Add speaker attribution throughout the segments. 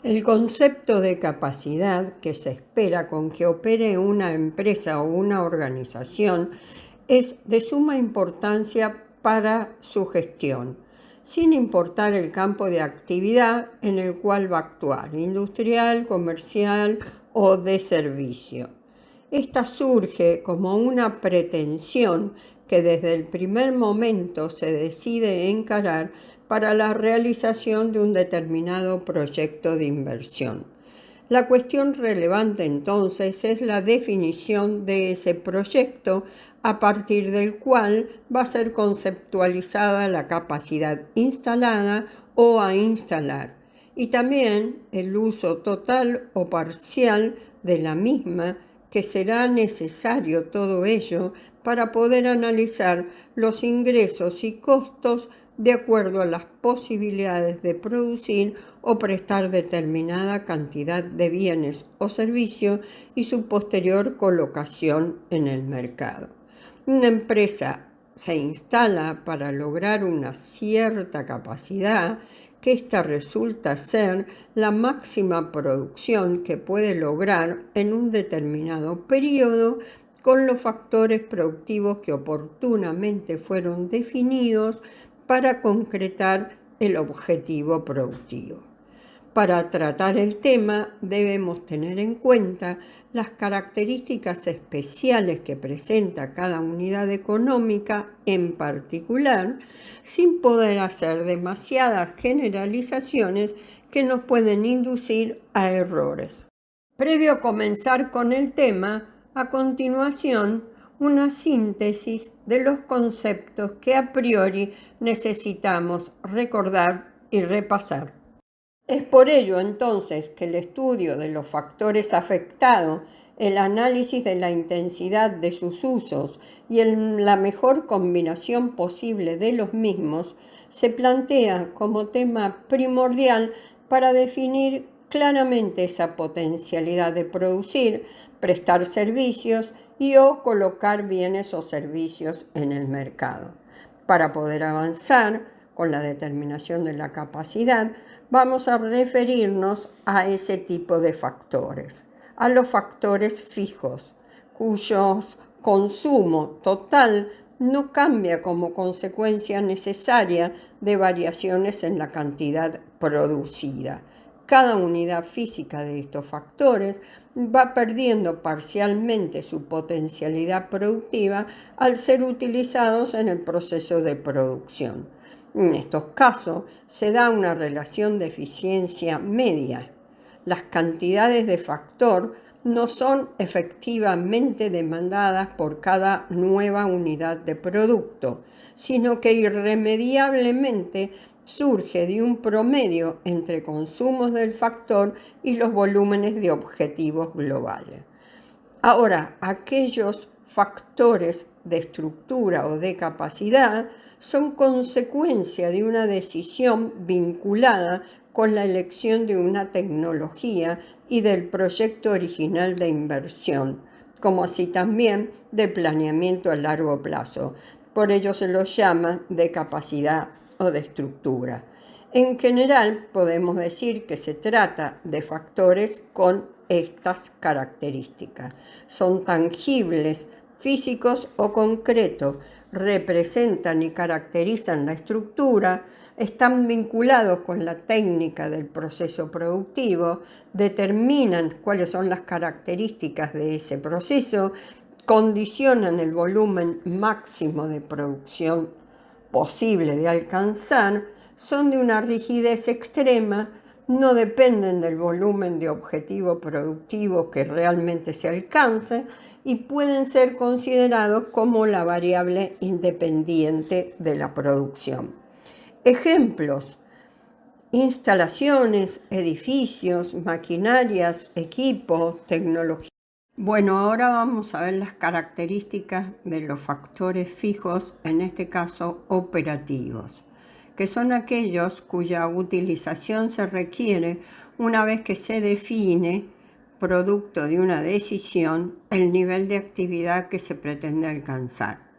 Speaker 1: El concepto de capacidad que se espera con que opere una empresa o una organización es de suma importancia para su gestión, sin importar el campo de actividad en el cual va a actuar, industrial, comercial o de servicio. Esta surge como una pretensión que desde el primer momento se decide encarar para la realización de un determinado proyecto de inversión. La cuestión relevante entonces es la definición de ese proyecto a partir del cual va a ser conceptualizada la capacidad instalada o a instalar y también el uso total o parcial de la misma, que será necesario todo ello para poder analizar los ingresos y costos de acuerdo a las posibilidades de producir o prestar determinada cantidad de bienes o servicios y su posterior colocación en el mercado. Una empresa se instala para lograr una cierta capacidad, que ésta resulta ser la máxima producción que puede lograr en un determinado periodo con los factores productivos que oportunamente fueron definidos para concretar el objetivo productivo. Para tratar el tema debemos tener en cuenta las características especiales que presenta cada unidad económica en particular, sin poder hacer demasiadas generalizaciones que nos pueden inducir a errores. Previo a comenzar con el tema, a continuación, una síntesis de los conceptos que a priori necesitamos recordar y repasar. Es por ello entonces que el estudio de los factores afectados, el análisis de la intensidad de sus usos y la mejor combinación posible de los mismos se plantea como tema primordial para definir claramente esa potencialidad de producir, prestar servicios y o colocar bienes o servicios en el mercado. Para poder avanzar con la determinación de la capacidad, vamos a referirnos a ese tipo de factores, a los factores fijos, cuyos consumo total no cambia como consecuencia necesaria de variaciones en la cantidad producida. Cada unidad física de estos factores va perdiendo parcialmente su potencialidad productiva al ser utilizados en el proceso de producción. En estos casos se da una relación de eficiencia media. Las cantidades de factor no son efectivamente demandadas por cada nueva unidad de producto, sino que irremediablemente surge de un promedio entre consumos del factor y los volúmenes de objetivos globales. Ahora, aquellos factores de estructura o de capacidad son consecuencia de una decisión vinculada con la elección de una tecnología y del proyecto original de inversión, como así también de planeamiento a largo plazo. Por ello se los llama de capacidad o de estructura. En general, podemos decir que se trata de factores con estas características. Son tangibles, físicos o concretos, representan y caracterizan la estructura, están vinculados con la técnica del proceso productivo, determinan cuáles son las características de ese proceso, condicionan el volumen máximo de producción posible de alcanzar, son de una rigidez extrema, no dependen del volumen de objetivo productivo que realmente se alcance y pueden ser considerados como la variable independiente de la producción. Ejemplos: instalaciones, edificios, maquinarias, equipo, tecnología. Bueno, ahora vamos a ver las características de los factores fijos, en este caso operativos, que son aquellos cuya utilización se requiere una vez que se define, producto de una decisión, el nivel de actividad que se pretende alcanzar,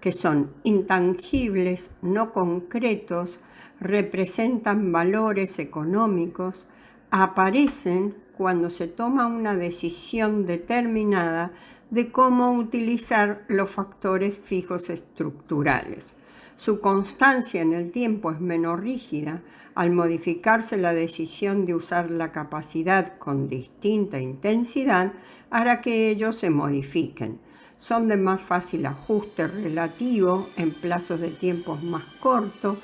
Speaker 1: que son intangibles, no concretos, representan valores económicos, aparecen cuando se toma una decisión determinada de cómo utilizar los factores fijos estructurales. Su constancia en el tiempo es menos rígida al modificarse la decisión de usar la capacidad con distinta intensidad, hará que ellos se modifiquen. Son de más fácil ajuste relativo en plazos de tiempos más cortos,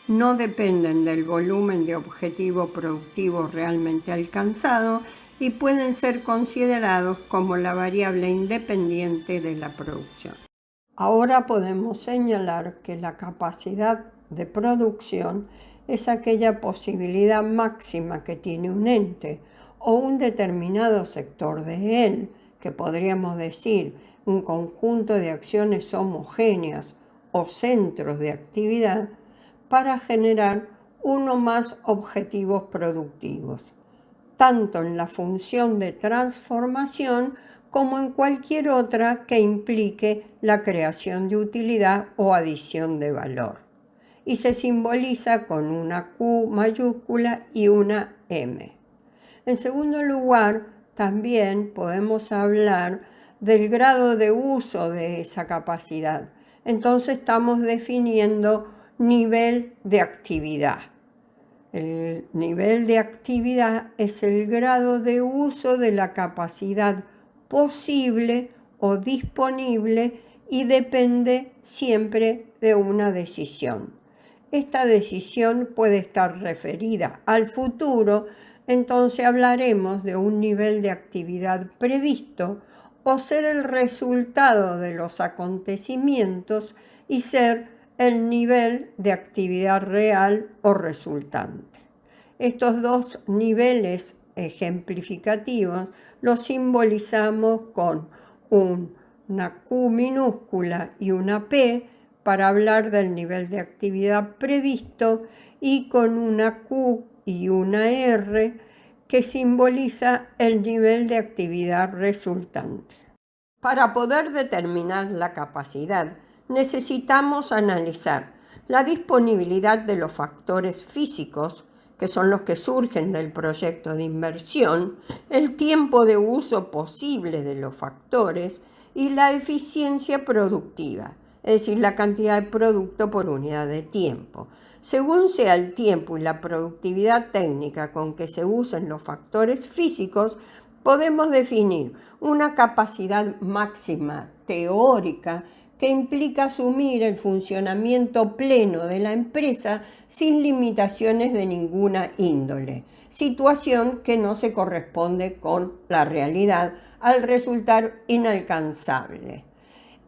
Speaker 1: no dependen del volumen de objetivo productivo realmente alcanzado y pueden ser considerados como la variable independiente de la producción. Ahora podemos señalar que la capacidad de producción es aquella posibilidad máxima que tiene un ente o un determinado sector de él, que podríamos decir un conjunto de acciones homogéneas o centros de actividad, para generar uno o más objetivos productivos, tanto en la función de transformación como en cualquier otra que implique la creación de utilidad o adición de valor. Y se simboliza con una Q mayúscula y una M. En segundo lugar, también podemos hablar del grado de uso de esa capacidad. Entonces estamos definiendo nivel de actividad. El nivel de actividad es el grado de uso de la capacidad posible o disponible y depende siempre de una decisión. Esta decisión puede estar referida al futuro, entonces hablaremos de un nivel de actividad previsto o ser el resultado de los acontecimientos y ser el nivel de actividad real o resultante. Estos dos niveles ejemplificativos los simbolizamos con una Q minúscula y una P para hablar del nivel de actividad previsto y con una Q y una R que simboliza el nivel de actividad resultante. Para poder determinar la capacidad, necesitamos analizar la disponibilidad de los factores físicos, que son los que surgen del proyecto de inversión, el tiempo de uso posible de los factores y la eficiencia productiva, es decir, la cantidad de producto por unidad de tiempo. Según sea el tiempo y la productividad técnica con que se usen los factores físicos, podemos definir una capacidad máxima teórica que implica asumir el funcionamiento pleno de la empresa sin limitaciones de ninguna índole, situación que no se corresponde con la realidad al resultar inalcanzable.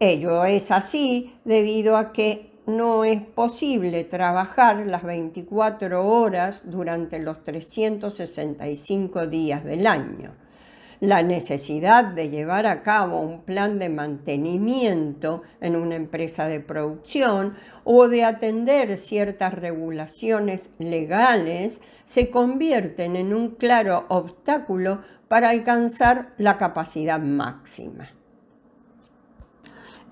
Speaker 1: Ello es así debido a que no es posible trabajar las 24 horas durante los 365 días del año. La necesidad de llevar a cabo un plan de mantenimiento en una empresa de producción o de atender ciertas regulaciones legales se convierten en un claro obstáculo para alcanzar la capacidad máxima.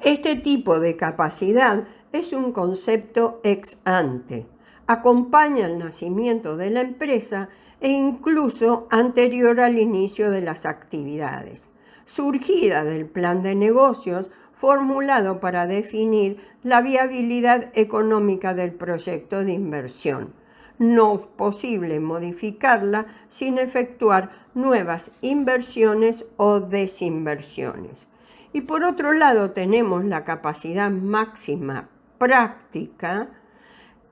Speaker 1: Este tipo de capacidad es un concepto ex ante. Acompaña el nacimiento de la empresa e incluso anterior al inicio de las actividades, surgida del plan de negocios formulado para definir la viabilidad económica del proyecto de inversión. No es posible modificarla sin efectuar nuevas inversiones o desinversiones. Y por otro lado tenemos la capacidad máxima práctica,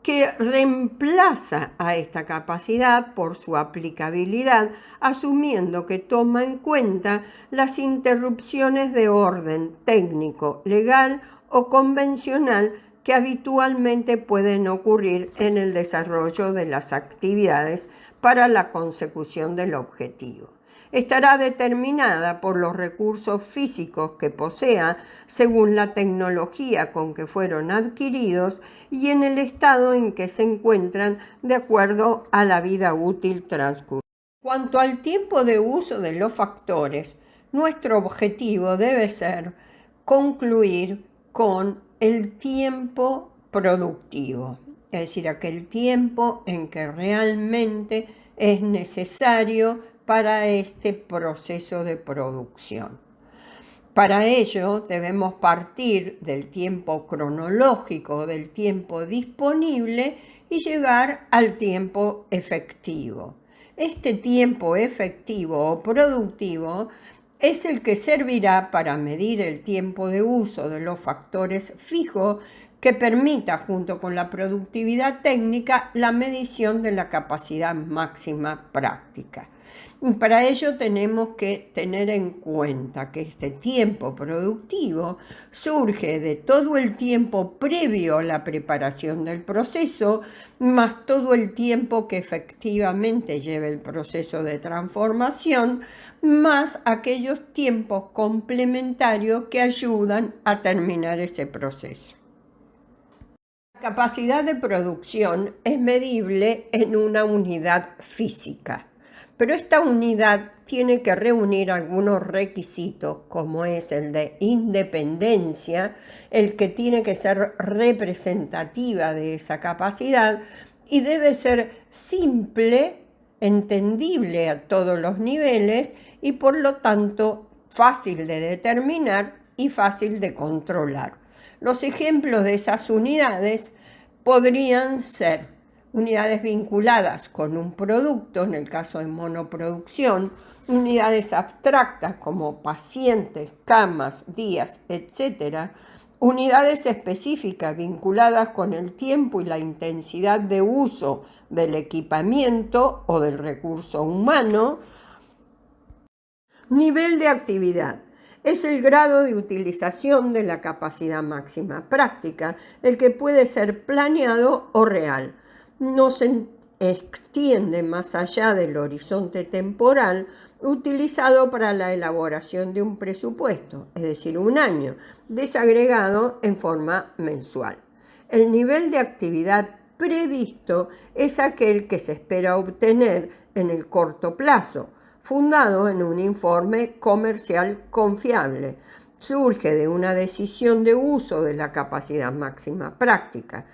Speaker 1: que reemplaza a esta capacidad por su aplicabilidad, asumiendo que toma en cuenta las interrupciones de orden técnico, legal o convencional que habitualmente pueden ocurrir en el desarrollo de las actividades para la consecución del objetivo. Estará determinada por los recursos físicos que posea según la tecnología con que fueron adquiridos y en el estado en que se encuentran de acuerdo a la vida útil transcurrida. Cuanto al tiempo de uso de los factores, nuestro objetivo debe ser concluir con el tiempo productivo, es decir, aquel tiempo en que realmente es necesario para este proceso de producción. Para ello debemos partir del tiempo cronológico, del tiempo disponible y llegar al tiempo efectivo. Este tiempo efectivo o productivo es el que servirá para medir el tiempo de uso de los factores fijos que permita, junto con la productividad técnica, la medición de la capacidad máxima práctica. Y para ello tenemos que tener en cuenta que este tiempo productivo surge de todo el tiempo previo a la preparación del proceso, más todo el tiempo que efectivamente lleva el proceso de transformación, más aquellos tiempos complementarios que ayudan a terminar ese proceso. La capacidad de producción es medible en una unidad física, pero esta unidad tiene que reunir algunos requisitos, como es el de independencia, el que tiene que ser representativa de esa capacidad y debe ser simple, entendible a todos los niveles y por lo tanto fácil de determinar y fácil de controlar. Los ejemplos de esas unidades podrían ser unidades vinculadas con un producto, en el caso de monoproducción, unidades abstractas como pacientes, camas, días, etc., unidades específicas vinculadas con el tiempo y la intensidad de uso del equipamiento o del recurso humano. Nivel de actividad. Es el grado de utilización de la capacidad máxima práctica, el que puede ser planeado o real. No se extiende más allá del horizonte temporal utilizado para la elaboración de un presupuesto, es decir, un año, desagregado en forma mensual. El nivel de actividad previsto es aquel que se espera obtener en el corto plazo, fundado en un informe comercial confiable. Surge de una decisión de uso de la capacidad máxima práctica.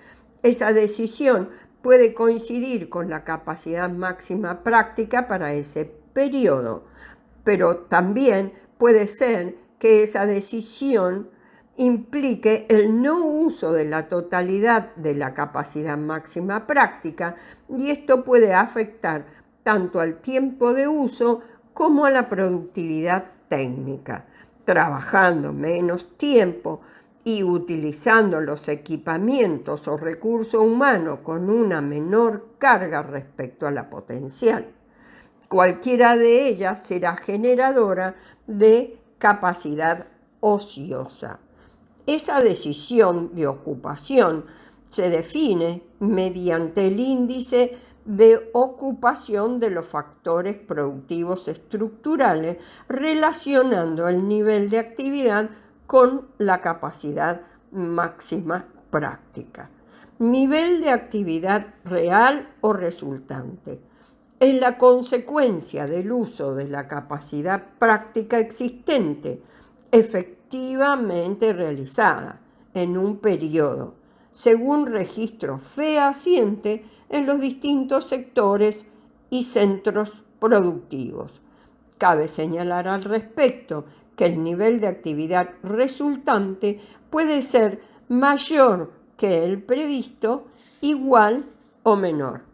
Speaker 1: Esa decisión puede coincidir con la capacidad máxima práctica para ese periodo, pero también puede ser que esa decisión implique el no uso de la totalidad de la capacidad máxima práctica y esto puede afectar tanto al tiempo de uso como a la productividad técnica. Trabajando menos tiempo y utilizando los equipamientos o recursos humanos con una menor carga respecto a la potencial. Cualquiera de ellas será generadora de capacidad ociosa. Esa decisión de ocupación se define mediante el índice de ocupación de los factores productivos estructurales, relacionando el nivel de actividad con la capacidad máxima práctica. Nivel de actividad real o resultante. Es la consecuencia del uso de la capacidad práctica existente, efectivamente realizada en un periodo, según registros fehacientes en los distintos sectores y centros productivos. Cabe señalar al respecto que el nivel de actividad resultante puede ser mayor que el previsto, igual o menor.